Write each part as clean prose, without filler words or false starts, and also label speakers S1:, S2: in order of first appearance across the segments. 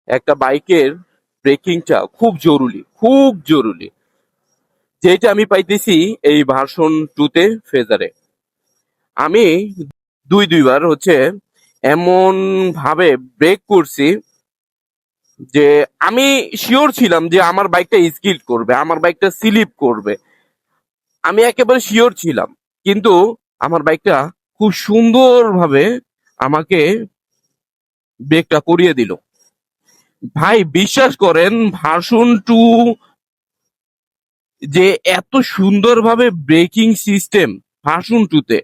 S1: একটা বাইকের ব্রেকিংটা খুব জরুরি, খুব জরুরি, যেটা আমি পাইতেছি এই ভার্সন 2 তে ফেজারে। আমি দুইবার এমন ভাবে ব্রেক করছি যে আমি শিওর ছিলাম যে আমার বাইকটা স্কিড করবে, আমার বাইকটা স্লিপ করবে, আমি একেবারে শিওর ছিলাম। কিন্তু আমার বাইকটা খুব সুন্দরভাবে আমাকে ব্রেকটা করিয়ে দিল। ভাই বিশ্বাস করেন, ভার্সন 2 যে এত সুন্দরভাবে ব্রেকিং সিস্টেম ভার্সন 2 তে,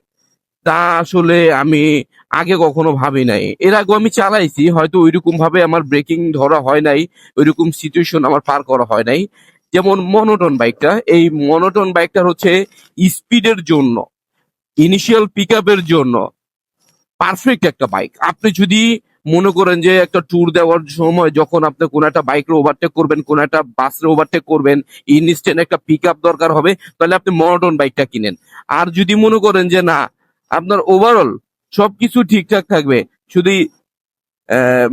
S1: তা আসলে আমি আগে কখনো ভাবি নাই। এর আগে আমি চালাইছি, হয়তো ওইরকম ভাবে আমার ব্রেকিং ধরা হয় নাই, ওইরকম সিচুয়েশন আমার পার করা হয় নাই। যেমন মনোটন বাইকটা, এই মনোটন বাইকটার স্পিডের জন্য, ইনিশিয়াল পিক আপের জন্য পারফেক্ট একটা বাইক। আপনি যদি মনে করেন যে একটা ট্যুর দেওয়ার সময় যখন আপনি কোন একটা বাইক ওভারটেক করবেন, কোন একটা বাস ওভারটেক করবেন, ইনস্ট্যান্ট একটা পিক আপ দরকার হবে, তাহলে আপনি মনোটন বাইকটা কিনেন। আর যদি মনে করেন যে না, আপনার ওভারঅল সবকিছু ঠিকঠাক থাকবে, শুধু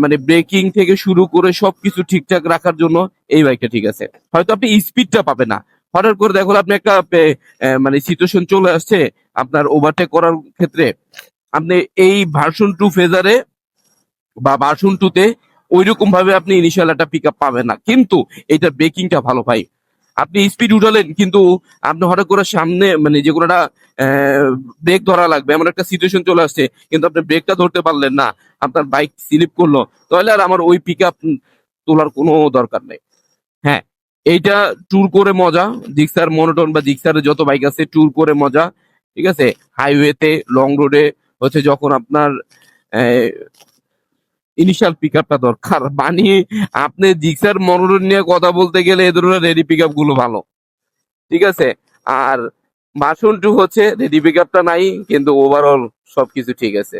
S1: মানে ব্রেকিং থেকে শুরু করে সবকিছু ঠিকঠাক রাখার জন্য এই বাইকটা ঠিক আছে। হয়তো আপনি স্পিডটা পাবেন না, হঠাৎ করে দেখো আপনি একটা মানে সিচুয়েশন চলে আসছে আপনার ওভারটেক করার ক্ষেত্রে, আপনি এই ভার্সন 2 ফেজারে বা ভার্সন 2 তে ওইরকম ভাবে আপনি ইনিশিয়াল একটা পিক আপ পাবেন না। কিন্তু এটা ব্রেকিংটা ভালো ভাই। আপনি স্পিড উঠালেন, কিন্তু আপনি হঠাৎ করে সামনে মানে যে কোনো একটা ব্রেক ধরা লাগবে এমন একটা সিচুয়েশন চলে আসছে, কিন্তু আপনি ব্রেকটা ধরতে পারলেন না, আপনার বাইক স্লিপ করলো, তাহলে আর আমার ওই পিক আপ তোলার কোনো দরকার নেই। হ্যাঁ, এইটা ট্যুর করে মজা, জিক্সার মনোটন বা জিক্সারের যত বাইক আছে ট্যুর করে মজা, ঠিক আছে। হাইওয়েতে লং রোডে যখন আপনার ইনিশিয়াল পিক আপটা দরকার, মানে আপনি জিক্সার মনোটন নিয়ে কথা বলতে গেলে এ ধরনের রেডি পিক আপ গুলো ভালো, ঠিক আছে। আর ভার্সন 2 রেডি পিক আপটা নাই, কিন্তু ওভারঅল সবকিছু ঠিক আছে।